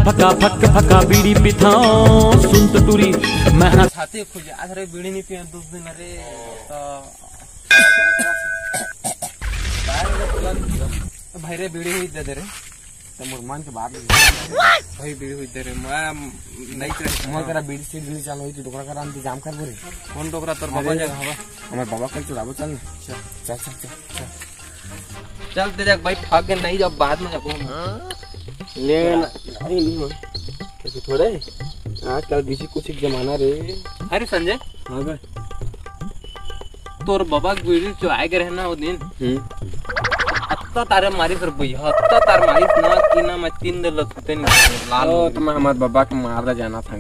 फका fuck फका बीड़ी पिथाओ सुन तो टूरी मैं छाती खुज आज रे बीड़ी नहीं पिया 2 दिन रे तो भाई रे बीड़ी हुई दे रे तो मुरमान के बाद भाई बीड़ी हुई दे रे मैं नहीं करे मोर करा बीड़ी से बीड़ी चालू हुई तो डोकरा करा इंतजाम कर बोरे कौन डोकरा तोर बाबा जगह हवा हमर बाबा कल चुराबो चल चल चल चल चल ते जग भाई भाग के नहीं जब बाद में जाबो ले अरे नहीं कैसे थोड़े आजकल किसी कुछ एक जमाना रे। अरे संजय हाँ भाई तोर बाबा बीड़ी चुराए के रहना वो दिन हत्ता तारे मारी फिर भैया हत्ता तार मारी ना कि ना मैं 3 दिन लगते नहीं लाल तो मैं हमारे बाबा के मारदा जाना था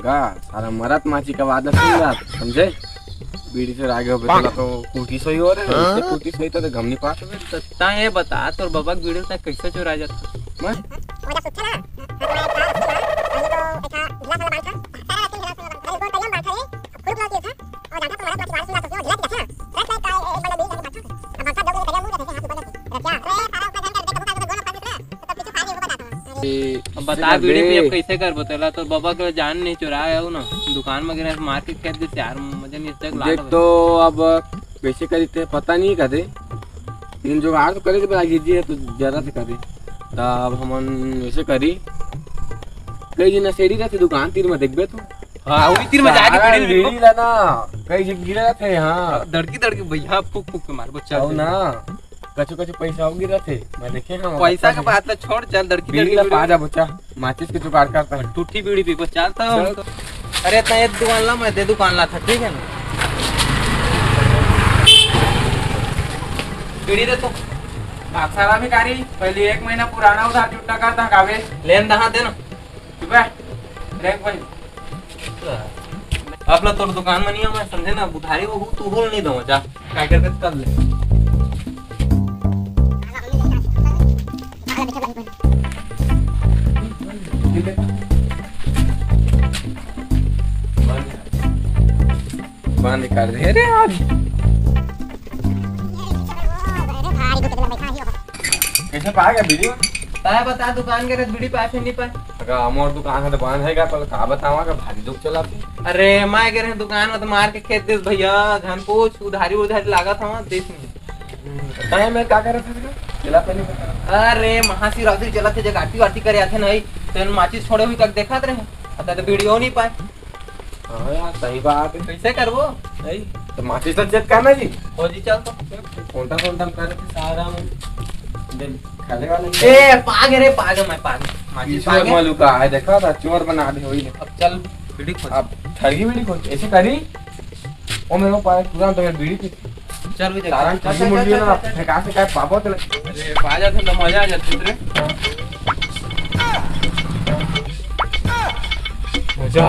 सारा मरत माची का वादा सुन रहा समझे बीड़ी से आगे हो बेटा तो कुटी सोई हो रे कुटी सोई तो गम नहीं पास तो ता ये बता तोर बाबा के बीड़ी से कैसे चुरा जाता मैं वो जब सुट्ठा ना बता बीड़ी पे कैसे कर बतेला तो बाबा के जान नहीं चुराया हो ना दुकान में गिरा मार के खेत दे यार मजा नहीं तक देख तो अब कैसे करी थे पता नहीं करे इन जुगाड़ तो करे तो जी है तो जरा से करे तब हमन ऐसे करी कई दिन सेड़ी रहते दुकान तीर में देखबे तो हां वही तीर में जाके बीड़ी लेना कई जगह गिरे रहते हां धड़की भैया फूक फूक के मारबो चल ना कछु पैसा हो गिरा थे मैं देखे हम पैसा के बात छोड़ चल धड़की पा जा बच्चा माचिस के जुगाड़ करता है टूटी बीड़ी पी चलता हूं अरे ता एक दुकान ला मैं दे दुकान ला था ठीक है ना बीड़ी दे तो सारा भी कारी पहले 1 महीना पुराना उधार छुट्टा करता गावे लेन दहा दे ना ठीक है रेक भाई अपना तो दुकान में नहीं है मैं समझे ना उधारी वो तू बोल नहीं दूंगा जा क्या करके कर ले बंद कर दे रे आज कैसे पा गया वीडियो ताए बता दुकान के बीड़ी पाए फिर नहीं पाए अगर अमोर दुकान है तो बंद है पर का बतावा का भारी दुख चला अरे मैं कह रहे दुकान में तो मार के खेत दे भैया धन पूछ उधारी लागा था देश में ताए मैं क्या कर रहा था चला पहले बता अरे महाशिवरात्रि चला थे जगाटी वाटी करे आथे नहीं तेन माचिस छोड़े हुई तक देखा रहे आता तो वीडियो नहीं पाए हां यार सही बात है कैसे करबो नहीं तो माचिस तो चेक करना जी हो जी चल तो फोन कर सारा दिन खाले वाले ए पाग रे पाग मैं पाग माचिस पाग मालू का है देखा था चोर बना दे होई अब चल बीड़ी खोल अब ठगी बीड़ी खोल ऐसे करी ओ मेरे को पाए पूरा तो बीड़ी की चल भी सारा ठगी मुंडी ना फेंका से काय पापो तो अरे पा जाते तो मजा आ जाती रे मजा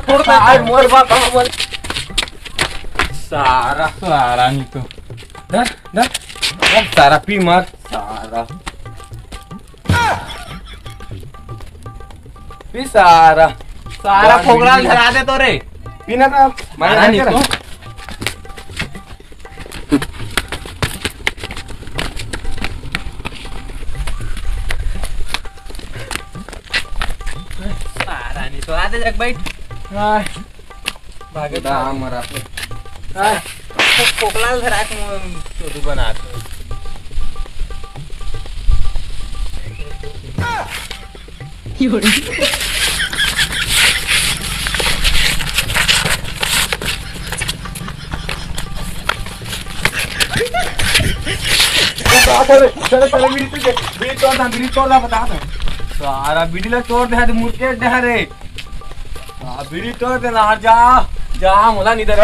छोड़ आज मोर बात बोल सारा नहीं तो दर सारा पी मार पी सारा फोगड़ा धरा दे तो रे पीना था मारा नहीं तो तो आते जग बैठ भागे दाम मरा पे कोकलाल धरा के चोरी बनाते बीड़ी तोड़ बता सारा बीड़ी ला तोड़ दे मुर्के दे रे बीड़ी तोड़ देना जा मोला नहीं दे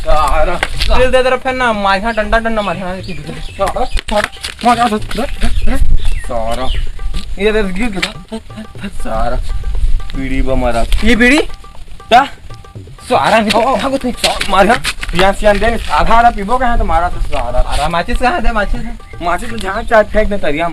सारा दिल दे तरफ ना माथा डंडा मारना सारा ये दे गिर सारा बीड़ी बमरा ये बीड़ी ता सारा भागो थे मार सियान दे आधा पीबो कहां तो मारा तो सारा माचिस कहां है माचिस तो जहां चाय फेंक दे तरिया